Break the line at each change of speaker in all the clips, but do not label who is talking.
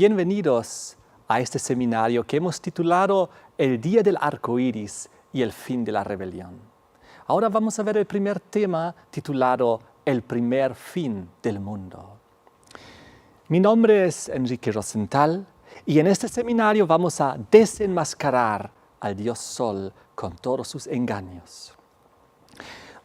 Bienvenidos a este seminario que hemos titulado El Día del Arco Iris y el Fin de la Rebelión. Ahora vamos a ver el primer tema titulado El primer fin del mundo. Mi nombre es Enrique Rosenthal y en este seminario vamos a desenmascarar al Dios Sol con todos sus engaños.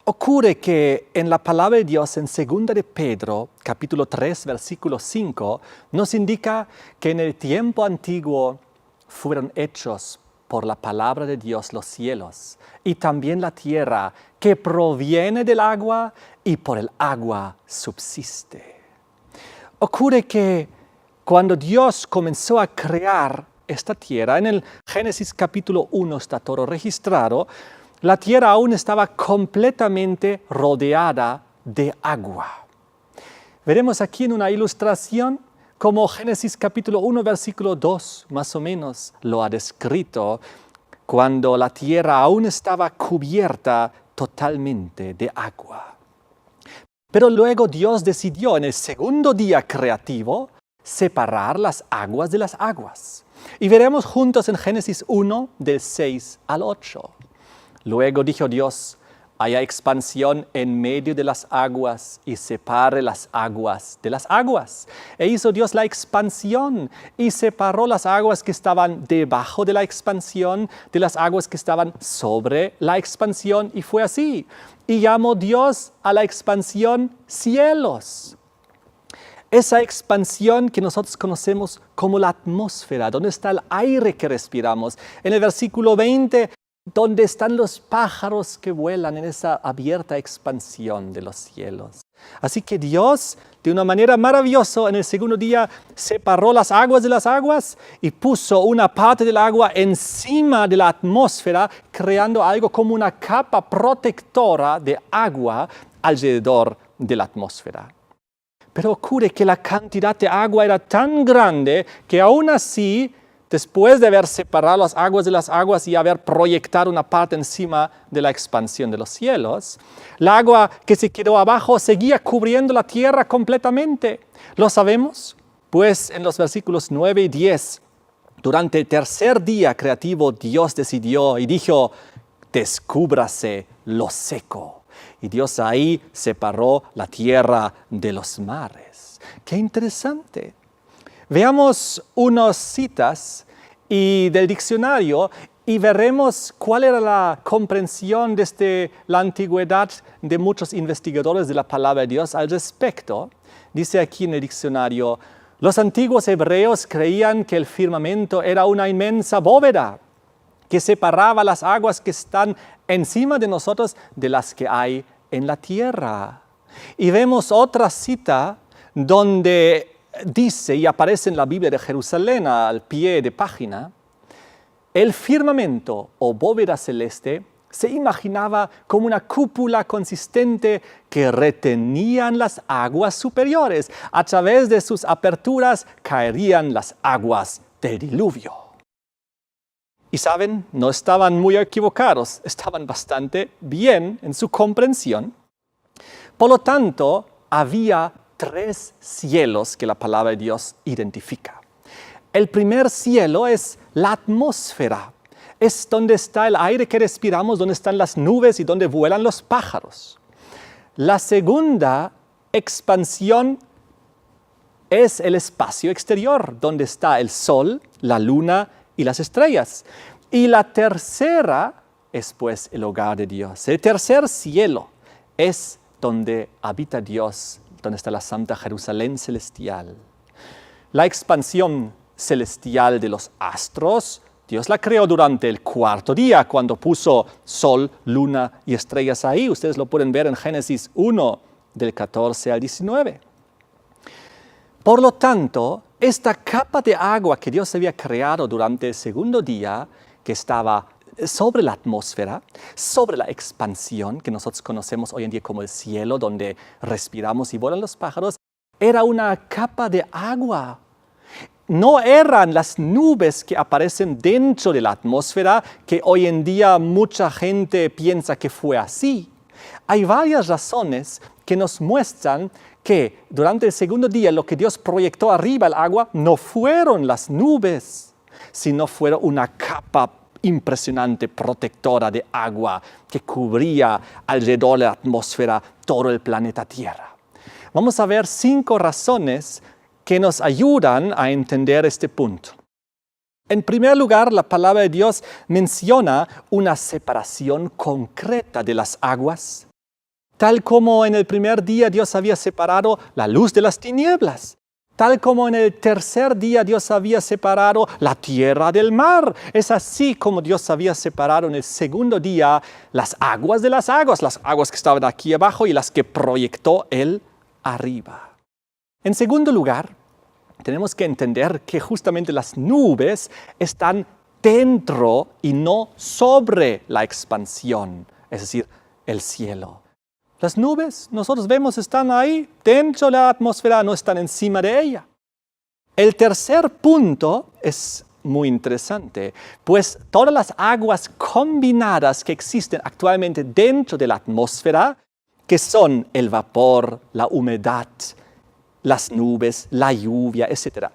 Ocurre que en la palabra de Dios en 2 de Pedro, capítulo 3, versículo 5, nos indica que en el tiempo antiguo fueron hechos por la palabra de Dios los cielos y también la tierra que proviene del agua y por el agua subsiste. Ocurre que cuando Dios comenzó a crear esta tierra, en el Génesis capítulo 1 está todo registrado, la tierra aún estaba completamente rodeada de agua. Veremos aquí en una ilustración cómo Génesis capítulo 1, versículo 2, más o menos, lo ha descrito, cuando la tierra aún estaba cubierta totalmente de agua. Pero luego Dios decidió en el segundo día creativo separar las aguas de las aguas. Y veremos juntos en Génesis 1, del 6 al 8. Luego dijo Dios, haya expansión en medio de las aguas y separe las aguas de las aguas. E hizo Dios la expansión y separó las aguas que estaban debajo de la expansión de las aguas que estaban sobre la expansión. Y fue así. Y llamó Dios a la expansión cielos. Esa expansión que nosotros conocemos como la atmósfera, donde está el aire que respiramos. En el versículo 20, donde están los pájaros que vuelan en esa abierta expansión de los cielos. Así que Dios, de una manera maravillosa, en el segundo día separó las aguas de las aguas y puso una parte del agua encima de la atmósfera, creando algo como una capa protectora de agua alrededor de la atmósfera. Pero ocurre que la cantidad de agua era tan grande que aún así, después de haber separado las aguas de las aguas y haber proyectado una parte encima de la expansión de los cielos, el agua que se quedó abajo seguía cubriendo la tierra completamente. ¿Lo sabemos? Pues en los versículos 9 y 10, durante el tercer día creativo, Dios decidió y dijo, descúbrase lo seco. Y Dios ahí separó la tierra de los mares. ¡Qué interesante! Veamos unas citas del diccionario y veremos cuál era la comprensión desde la antigüedad de muchos investigadores de la palabra de Dios al respecto. Dice aquí en el diccionario, los antiguos hebreos creían que el firmamento era una inmensa bóveda que separaba las aguas que están encima de nosotros de las que hay en la tierra. Y vemos otra cita donde dice, y aparece en la Biblia de Jerusalén al pie de página, el firmamento o bóveda celeste se imaginaba como una cúpula consistente que retenían las aguas superiores. A través de sus aperturas caerían las aguas del diluvio. Y saben, no estaban muy equivocados, estaban bastante bien en su comprensión. Por lo tanto, había 3 cielos que la palabra de Dios identifica. El primer cielo es la atmósfera. Es donde está el aire que respiramos, donde están las nubes y donde vuelan los pájaros. La segunda expansión es el espacio exterior, donde está el sol, la luna y las estrellas. Y la tercera es pues el hogar de Dios. El tercer cielo es donde habita Dios, donde está la Santa Jerusalén celestial. La expansión celestial de los astros, Dios la creó durante el 4º día, cuando puso sol, luna y estrellas ahí. Ustedes lo pueden ver en Génesis 1, del 14 al 19. Por lo tanto, esta capa de agua que Dios había creado durante el segundo día, que estaba sobre la atmósfera, sobre la expansión que nosotros conocemos hoy en día como el cielo, donde respiramos y vuelan los pájaros, era una capa de agua. No eran las nubes que aparecen dentro de la atmósfera, que hoy en día mucha gente piensa que fue así. Hay varias razones que nos muestran que durante el segundo día lo que Dios proyectó arriba el agua no fueron las nubes, sino fueron una capa impresionante protectora de agua que cubría alrededor de la atmósfera todo el planeta Tierra. Vamos a ver 5 razones que nos ayudan a entender este punto. En primer lugar, la palabra de Dios menciona una separación concreta de las aguas, tal como en el primer día Dios había separado la luz de las tinieblas, tal como en el tercer día Dios había separado la tierra del mar. Es así como Dios había separado en el segundo día las aguas de las aguas que estaban aquí abajo y las que proyectó Él arriba. En segundo lugar, tenemos que entender que justamente las nubes están dentro y no sobre la expansión, es decir, el cielo. Las nubes, nosotros vemos, están ahí dentro de la atmósfera, no están encima de ella. El tercer punto es muy interesante, pues todas las aguas combinadas que existen actualmente dentro de la atmósfera, que son el vapor, la humedad, las nubes, la lluvia, etc.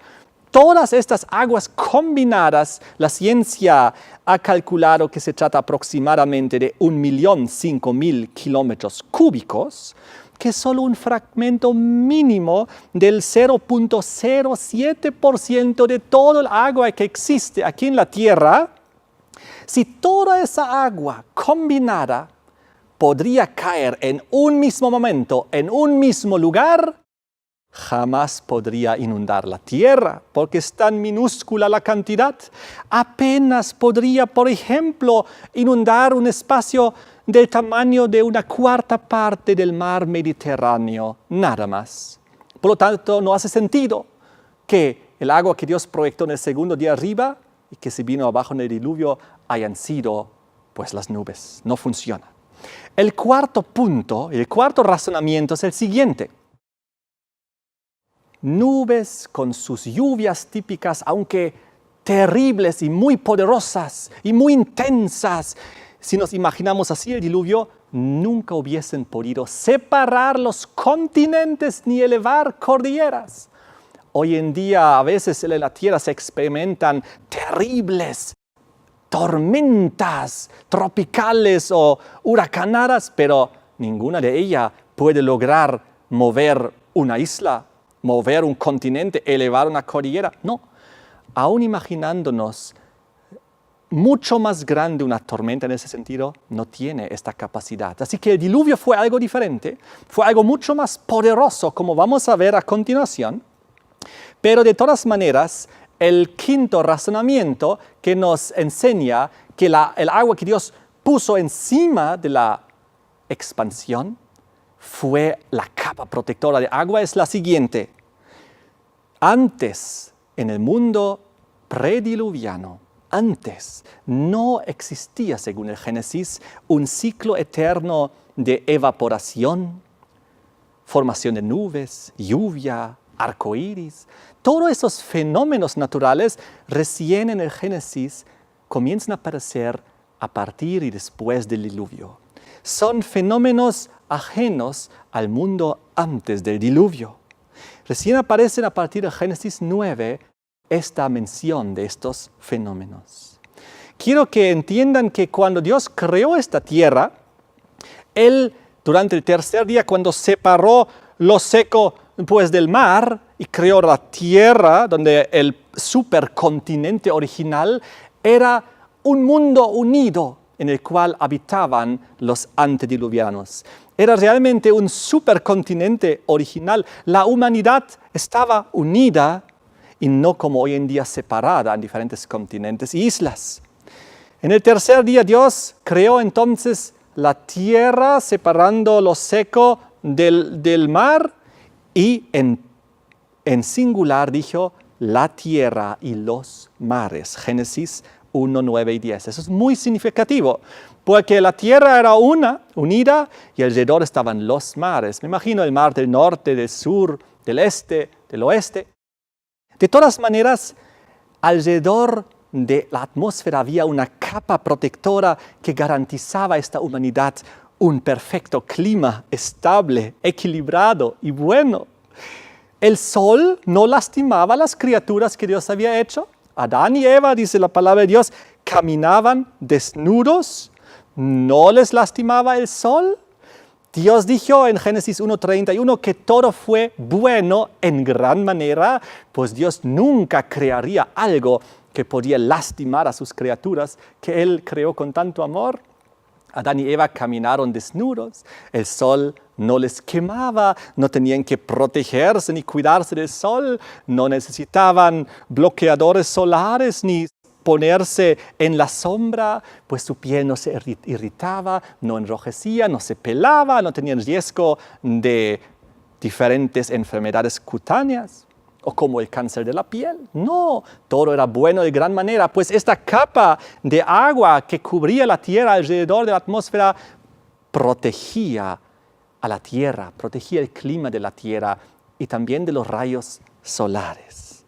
Todas estas aguas combinadas, la ciencia ha calculado que se trata aproximadamente de 1.005.000 kilómetros cúbicos, que es solo un fragmento mínimo del 0.07% de todo el agua que existe aquí en la Tierra. Si toda esa agua combinada podría caer en un mismo momento, en un mismo lugar, jamás podría inundar la tierra, porque es tan minúscula la cantidad. Apenas podría, por ejemplo, inundar un espacio del tamaño de una cuarta parte del mar Mediterráneo, nada más. Por lo tanto, no hace sentido que el agua que Dios proyectó en el segundo día arriba y que se vino abajo en el diluvio hayan sido, pues, las nubes. No funciona. El cuarto punto, el cuarto razonamiento es el siguiente. Nubes con sus lluvias típicas, aunque terribles y muy poderosas y muy intensas, si nos imaginamos así el diluvio, nunca hubiesen podido separar los continentes ni elevar cordilleras. Hoy en día a veces en la Tierra se experimentan terribles tormentas tropicales o huracanadas, pero ninguna de ellas puede lograr mover una isla, mover un continente, elevar una cordillera. No, aún imaginándonos mucho más grande una tormenta en ese sentido, no tiene esta capacidad. Así que el diluvio fue algo diferente, fue algo mucho más poderoso, como vamos a ver a continuación. Pero de todas maneras, el quinto razonamiento que nos enseña que el agua que Dios puso encima de la expansión fue la capa protectora de agua es la siguiente. Antes, en el mundo prediluviano, antes no existía, según el Génesis, un ciclo eterno de evaporación, formación de nubes, lluvia, arcoíris. Todos esos fenómenos naturales recién en el Génesis comienzan a aparecer a partir y después del diluvio. Son fenómenos ajenos al mundo antes del diluvio. Recién aparecen a partir de Génesis 9 esta mención de estos fenómenos. Quiero que entiendan que cuando Dios creó esta tierra, Él, durante el tercer día, cuando separó lo seco pues, del mar y creó la tierra, donde el supercontinente original era un mundo unido en el cual habitaban los antediluvianos. Era realmente un supercontinente original. La humanidad estaba unida y no como hoy en día separada en diferentes continentes e islas. En el tercer día Dios creó entonces la tierra separando lo seco del mar y en singular dijo la tierra y los mares. Génesis 1, 9 y 10. Eso es muy significativo, porque la tierra era unida y alrededor estaban los mares. Me imagino el mar del norte, del sur, del este, del oeste. De todas maneras, alrededor de la atmósfera había una capa protectora que garantizaba a esta humanidad un perfecto clima estable, equilibrado y bueno. El sol no lastimaba a las criaturas que Dios había hecho. Adán y Eva, dice la palabra de Dios, caminaban desnudos, no les lastimaba el sol. Dios dijo en Génesis 1:31 que todo fue bueno en gran manera, pues Dios nunca crearía algo que podía lastimar a sus criaturas, que Él creó con tanto amor. Adán y Eva caminaron desnudos, el sol no les quemaba, no tenían que protegerse ni cuidarse del sol, no necesitaban bloqueadores solares ni ponerse en la sombra, pues su piel no se irritaba, no enrojecía, no se pelaba, no tenían riesgo de diferentes enfermedades cutáneas o como el cáncer de la piel. No, todo era bueno de gran manera, pues esta capa de agua que cubría la tierra alrededor de la atmósfera protegía a la tierra, protegía el clima de la tierra y también de los rayos solares.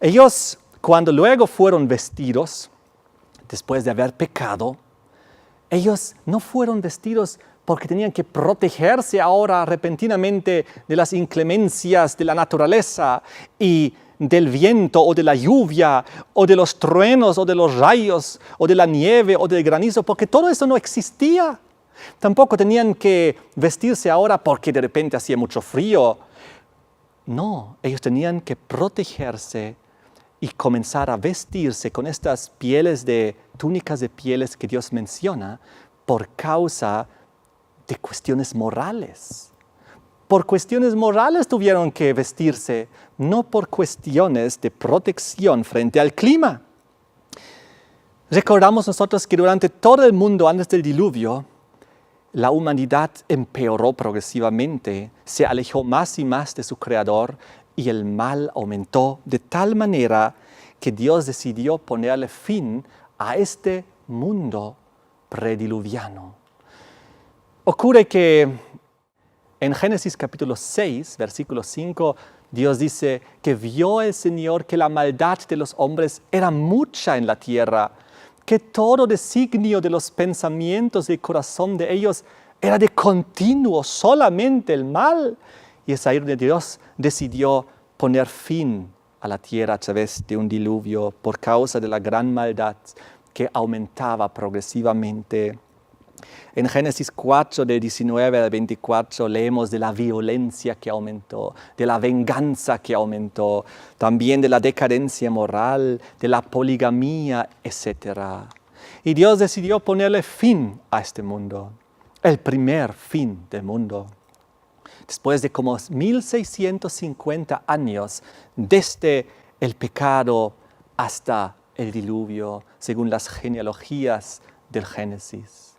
Ellos, cuando luego fueron vestidos, después de haber pecado, ellos no fueron vestidos porque tenían que protegerse ahora repentinamente de las inclemencias de la naturaleza y del viento o de la lluvia o de los truenos o de los rayos o de la nieve o del granizo, porque todo eso no existía. Tampoco tenían que vestirse ahora porque de repente hacía mucho frío. No, ellos tenían que protegerse y comenzar a vestirse con estas túnicas de pieles que Dios menciona por causa de cuestiones morales. Por cuestiones morales tuvieron que vestirse, no por cuestiones de protección frente al clima. Recordamos nosotros que durante todo el mundo antes del diluvio, la humanidad empeoró progresivamente, se alejó más y más de su Creador y el mal aumentó de tal manera que Dios decidió ponerle fin a este mundo prediluviano. Ocurre que en Génesis capítulo 6, versículo 5, Dios dice que vio el Señor que la maldad de los hombres era mucha en la tierra, que todo designio de los pensamientos del corazón de ellos era de continuo, solamente el mal. Y es ahí donde Dios decidió poner fin a la tierra a través de un diluvio por causa de la gran maldad que aumentaba progresivamente. En Génesis 4, del 19 al 24, leemos de la violencia que aumentó, de la venganza que aumentó, también de la decadencia moral, de la poligamía, etc. Y Dios decidió ponerle fin a este mundo, el primer fin del mundo. Después de como 1650 años desde el pecado hasta el diluvio, según las genealogías del Génesis.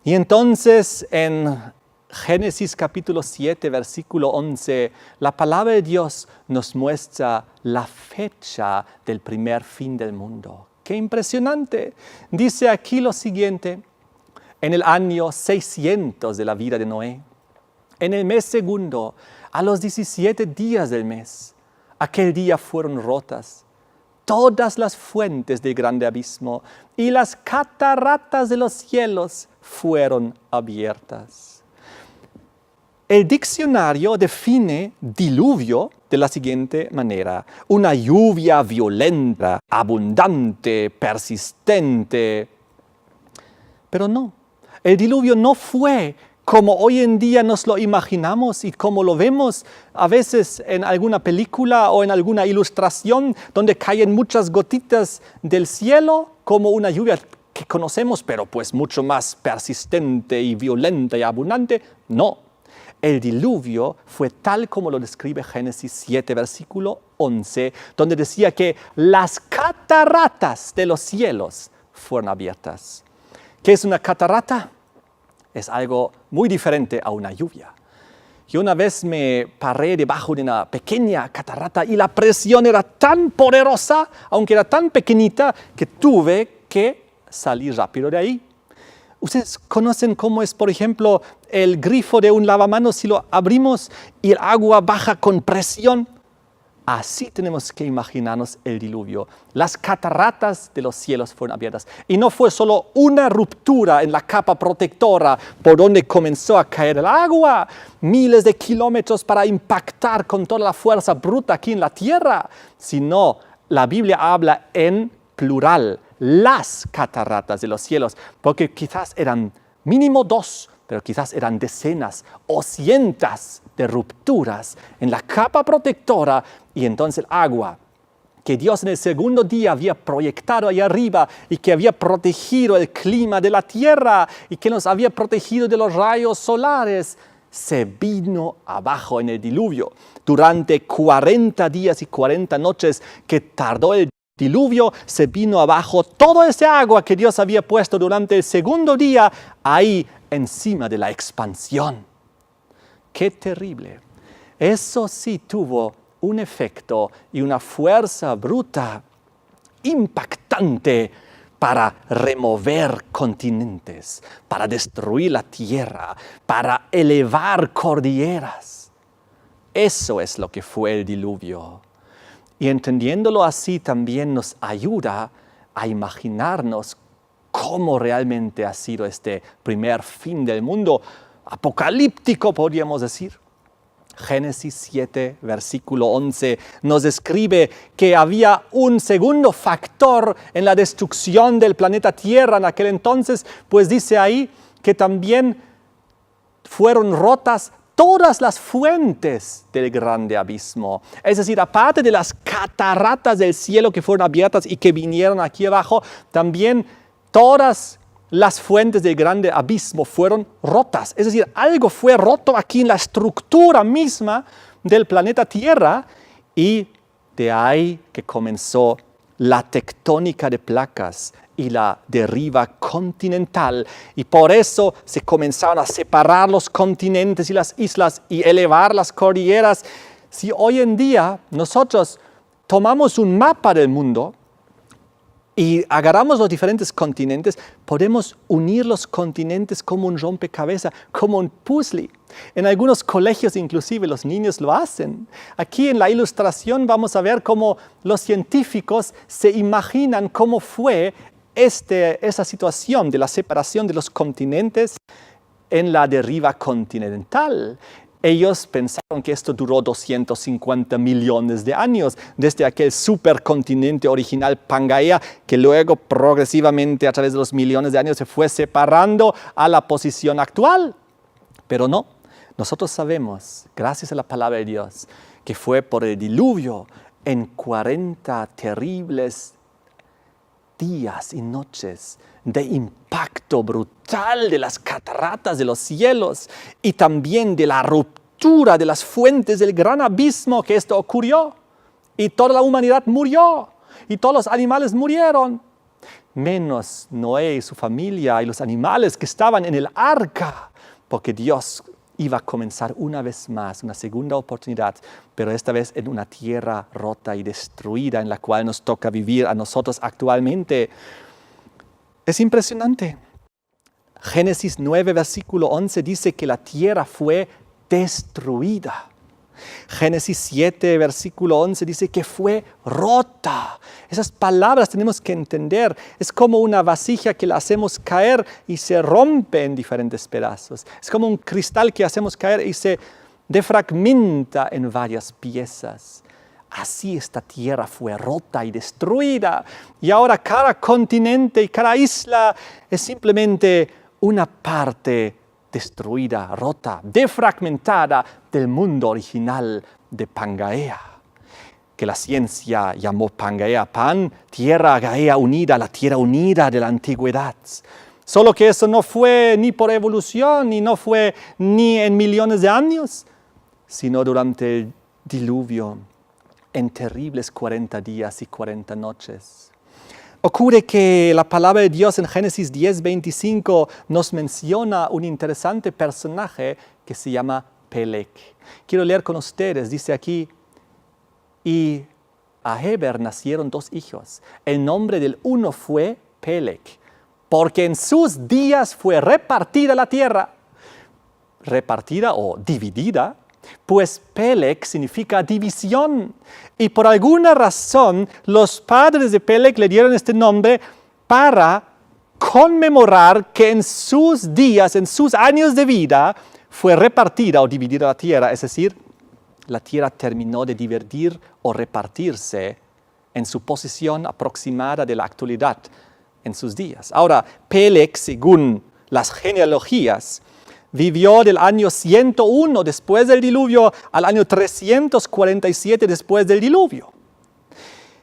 Y entonces en Génesis capítulo 7, versículo 11, la palabra de Dios nos muestra la fecha del primer fin del mundo. ¡Qué impresionante! Dice aquí lo siguiente: en el año 600 de la vida de Noé, en el mes segundo, a los 17 días del mes, aquel día fueron rotas todas las fuentes del grande abismo y las cataratas de los cielos fueron abiertas. El diccionario define diluvio de la siguiente manera: una lluvia violenta, abundante, persistente. Pero no, el diluvio no fue como hoy en día nos lo imaginamos y como lo vemos a veces en alguna película o en alguna ilustración donde caen muchas gotitas del cielo, como una lluvia que conocemos, pero pues mucho más persistente y violenta y abundante. No, el diluvio fue tal como lo describe Génesis 7, versículo 11, donde decía que las cataratas de los cielos fueron abiertas. ¿Qué es una catarata? Es algo muy diferente a una lluvia. Yo una vez me paré debajo de una pequeña catarata y la presión era tan poderosa, aunque era tan pequeñita, que tuve que salir rápido de ahí. ¿Ustedes conocen cómo es, por ejemplo, el grifo de un lavamanos si lo abrimos y el agua baja con presión? Así tenemos que imaginarnos el diluvio. Las cataratas de los cielos fueron abiertas. Y no fue solo una ruptura en la capa protectora por donde comenzó a caer el agua, miles de kilómetros para impactar con toda la fuerza bruta aquí en la tierra, sino la Biblia habla en plural, las cataratas de los cielos, porque quizás eran mínimo 2, pero quizás eran decenas o cientos de rupturas en la capa protectora, y entonces el agua que Dios en el segundo día había proyectado ahí arriba y que había protegido el clima de la tierra y que nos había protegido de los rayos solares, se vino abajo en el diluvio. Durante 40 días y 40 noches que tardó el diluvio, se vino abajo todo ese agua que Dios había puesto durante el segundo día ahí encima de la expansión. ¡Qué terrible! Eso sí tuvo un efecto y una fuerza bruta, impactante, para remover continentes, para destruir la tierra, para elevar cordilleras. Eso es lo que fue el diluvio. Y entendiéndolo así también nos ayuda a imaginarnos cómo realmente ha sido este primer fin del mundo, apocalíptico podríamos decir. Génesis 7, versículo 11, nos describe que había un segundo factor en la destrucción del planeta Tierra en aquel entonces, pues dice ahí que también fueron rotas todas las fuentes del grande abismo. Es decir, aparte de las cataratas del cielo que fueron abiertas y que vinieron aquí abajo, también todas las fuentes del grande abismo fueron rotas. Es decir, algo fue roto aquí en la estructura misma del planeta Tierra, y de ahí que comenzó la tectónica de placas y la deriva continental. Y por eso se comenzaron a separar los continentes y las islas y elevar las cordilleras. Si hoy en día nosotros tomamos un mapa del mundo y agarramos los diferentes continentes, podemos unir los continentes como un rompecabezas, como un puzzle. En algunos colegios inclusive los niños lo hacen. Aquí en la ilustración vamos a ver cómo los científicos se imaginan cómo fue esa situación de la separación de los continentes en la deriva continental. Ellos pensaron que esto duró 250 millones de años, desde aquel supercontinente original Pangaea, que luego progresivamente a través de los millones de años se fue separando a la posición actual. Pero no, nosotros sabemos, gracias a la palabra de Dios, que fue por el diluvio en 40 terribles días y noches de impacto brutal de las cataratas de los cielos y también de la ruptura de las fuentes del gran abismo que esto ocurrió. Y toda la humanidad murió y todos los animales murieron, menos Noé y su familia y los animales que estaban en el arca, porque Dios iba a comenzar una vez más, una segunda oportunidad, pero esta vez en una tierra rota y destruida en la cual nos toca vivir a nosotros actualmente. Es impresionante. Génesis 9, versículo 11 dice que la tierra fue destruida. Génesis 7, versículo 11 dice que fue rota. Esas palabras tenemos que entender. Es como una vasija que la hacemos caer y se rompe en diferentes pedazos. Es como un cristal que hacemos caer y se defragmenta en varias piezas. Así esta tierra fue rota y destruida. Y ahora cada continente y cada isla es simplemente una parte destruida, rota, defragmentada del mundo original de Pangaea, que la ciencia llamó Pangaea, Pan, tierra Gaea unida, la tierra unida de la antigüedad. Solo que eso no fue ni por evolución, y no fue ni en millones de años, sino durante el diluvio, en terribles 40 días y 40 noches. Ocurre que la palabra de Dios en Génesis 10:25 nos menciona un interesante personaje que se llama Peleg. Quiero leer con ustedes, dice aquí, y a Heber nacieron 2 hijos. El nombre del uno fue Peleg, porque en sus días fue repartida la tierra. Repartida o dividida Pues Peleg significa división. Y por alguna razón, los padres de Peleg le dieron este nombre para conmemorar que en sus días, en sus años de vida, fue repartida o dividida la tierra. Es decir, la tierra terminó de dividir o repartirse en su posición aproximada de la actualidad en sus días. Ahora, Peleg, según las genealogías, vivió del año 101 después del diluvio al año 347 después del diluvio.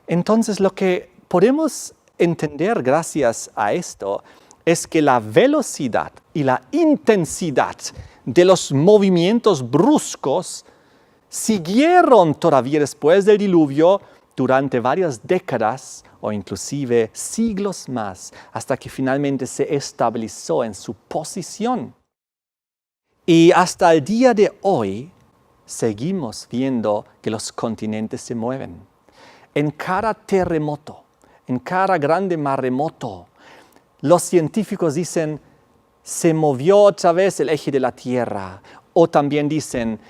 Entonces, lo que podemos entender gracias a esto es que la velocidad y la intensidad de los movimientos bruscos siguieron todavía después del diluvio durante varias décadas o inclusive siglos más, hasta que finalmente se estabilizó en su posición. Y hasta el día de hoy seguimos viendo que los continentes se mueven. En cada terremoto, en cada grande maremoto, los científicos dicen, se movió otra vez el eje de la Tierra. O también dicen,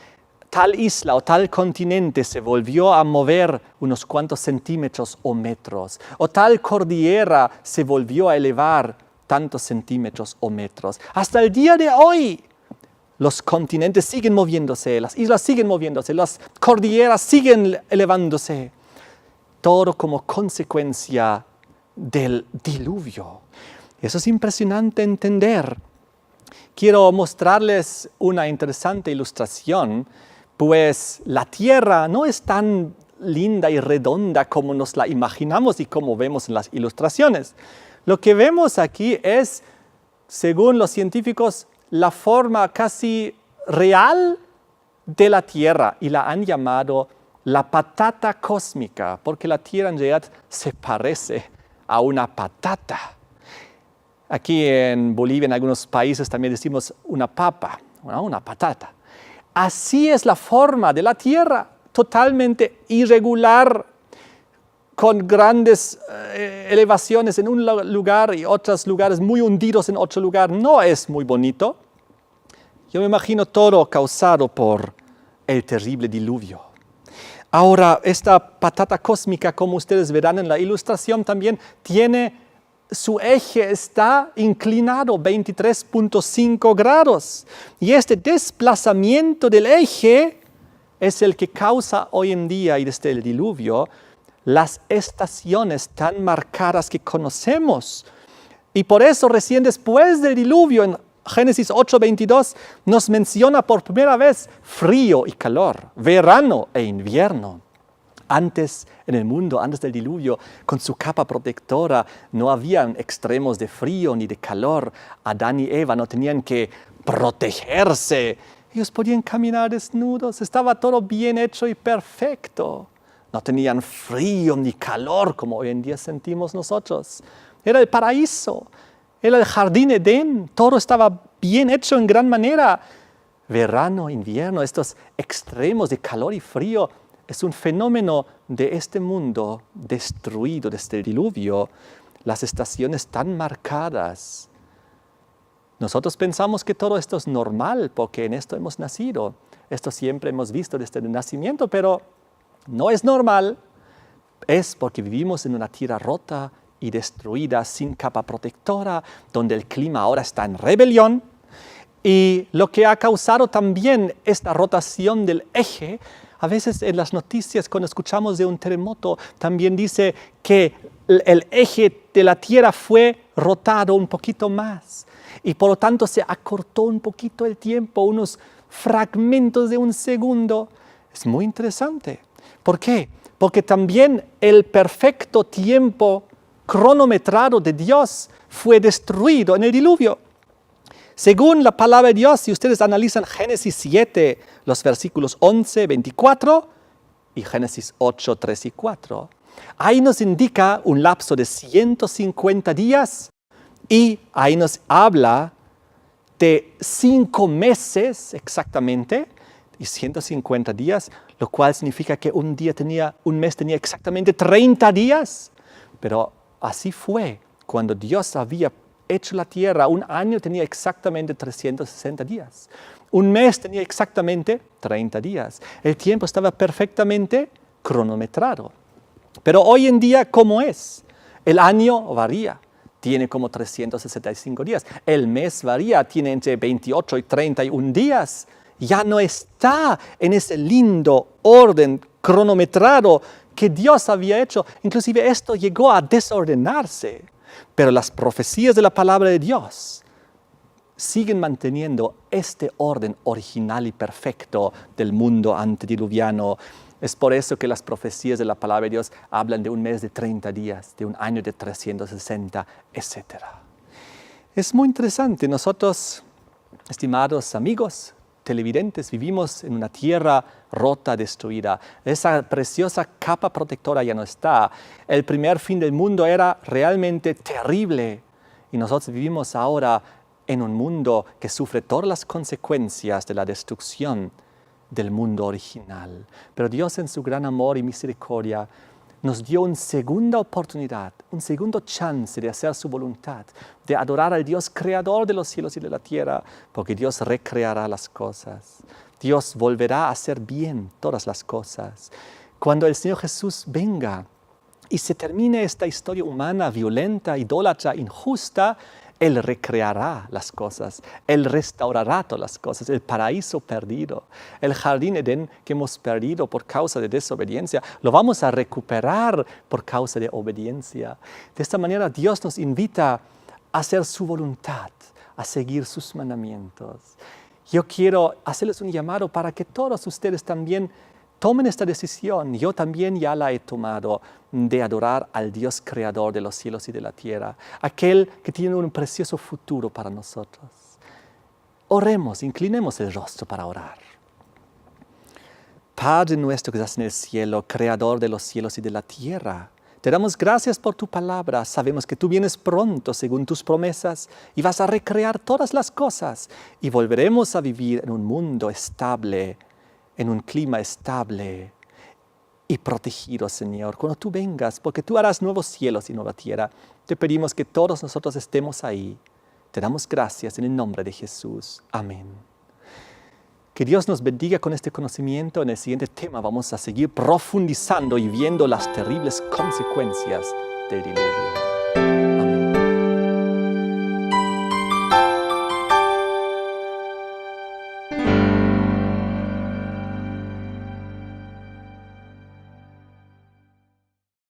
tal isla o tal continente se volvió a mover unos cuantos centímetros o metros. O tal cordillera se volvió a elevar tantos centímetros o metros. Hasta el día de hoy, los continentes siguen moviéndose, las islas siguen moviéndose, las cordilleras siguen elevándose. Todo como consecuencia del diluvio. Eso es impresionante entender. Quiero mostrarles una interesante ilustración, pues la Tierra no es tan linda y redonda como nos la imaginamos y como vemos en las ilustraciones. Lo que vemos aquí es, según los científicos, la forma casi real de la Tierra y la han llamado la patata cósmica, porque la Tierra en realidad se parece a una patata. Aquí en Bolivia, en algunos países también decimos una papa, una patata. Así es la forma de la Tierra, totalmente irregular, con grandes elevaciones en un lugar y otros lugares muy hundidos en otro lugar. No es muy bonito. Yo me imagino todo causado por el terrible diluvio. Ahora, esta patata cósmica, como ustedes verán en la ilustración, también su eje está inclinado 23.5 grados. Y este desplazamiento del eje es el que causa hoy en día y desde el diluvio las estaciones tan marcadas que conocemos. Y por eso recién después del diluvio, en Génesis 8:22, nos menciona por primera vez frío y calor, verano e invierno. Antes, en el mundo, antes del diluvio, con su capa protectora, no habían extremos de frío ni de calor. Adán y Eva no tenían que protegerse. Ellos podían caminar desnudos. Estaba todo bien hecho y perfecto. No tenían frío ni calor como hoy en día sentimos nosotros. Era el paraíso. Era el jardín Edén. Todo estaba bien hecho en gran manera. Verano, invierno, estos extremos de calor y frío es un fenómeno de este mundo destruido desde el diluvio, las estaciones tan marcadas. Nosotros pensamos que todo esto es normal porque en esto hemos nacido. Esto siempre hemos visto desde el nacimiento, pero no es normal. Es porque vivimos en una tierra rota y destruida, sin capa protectora, donde el clima ahora está en rebelión. Y lo que ha causado también esta rotación del eje, a veces en las noticias cuando escuchamos de un terremoto, también dice que el eje de la Tierra fue rotado un poquito más y por lo tanto se acortó un poquito el tiempo, unos fragmentos de un segundo. Es muy interesante. ¿Por qué? Porque también el perfecto tiempo cronometrado de Dios fue destruido en el diluvio. Según la palabra de Dios, si ustedes analizan Génesis 7, los versículos 11, 24 y Génesis 8, 3 y 4, ahí nos indica un lapso de 150 días y ahí nos habla de 5 meses exactamente y 150 días, lo cual significa que un mes tenía exactamente 30 días. Pero así fue cuando Dios había hecho la tierra, un año tenía exactamente 360 días. Un mes tenía exactamente 30 días. El tiempo estaba perfectamente cronometrado. Pero hoy en día, ¿cómo es? El año varía, tiene como 365 días. El mes varía, tiene entre 28 y 31 días. Ya no está en ese lindo orden cronometrado que Dios había hecho. Inclusive esto llegó a desordenarse. Pero las profecías de la palabra de Dios siguen manteniendo este orden original y perfecto del mundo antediluviano. Es por eso que las profecías de la palabra de Dios hablan de un mes de 30 días, de un año de 360, etc. Es muy interesante. Nosotros, estimados amigos televidentes, vivimos en una tierra rota, destruida. Esa preciosa capa protectora ya no está. El primer fin del mundo era realmente terrible. Y nosotros vivimos ahora en un mundo que sufre todas las consecuencias de la destrucción del mundo original. Pero Dios en su gran amor y misericordia nos dio una segunda oportunidad, un segundo chance de hacer su voluntad, de adorar al Dios creador de los cielos y de la tierra, porque Dios recreará las cosas. Dios volverá a hacer bien todas las cosas. Cuando el Señor Jesús venga y se termine esta historia humana, violenta, idólatra, injusta, Él recreará las cosas, Él restaurará todas las cosas, el paraíso perdido, el jardín Edén que hemos perdido por causa de desobediencia, lo vamos a recuperar por causa de obediencia. De esta manera Dios nos invita a hacer su voluntad, a seguir sus mandamientos. Yo quiero hacerles un llamado para que todos ustedes también tomen esta decisión. Yo también ya la he tomado, de adorar al Dios creador de los cielos y de la tierra, aquel que tiene un precioso futuro para nosotros. Oremos, inclinemos el rostro para orar. Padre nuestro que estás en el cielo, creador de los cielos y de la tierra, te damos gracias por tu palabra. Sabemos que tú vienes pronto según tus promesas y vas a recrear todas las cosas y volveremos a vivir en un mundo estable, en un clima estable y protegido, Señor, cuando tú vengas, porque tú harás nuevos cielos y nueva tierra. Te pedimos que todos nosotros estemos ahí. Te damos gracias en el nombre de Jesús. Amén. Que Dios nos bendiga con este conocimiento. En el siguiente tema vamos a seguir profundizando y viendo las terribles consecuencias del diluvio.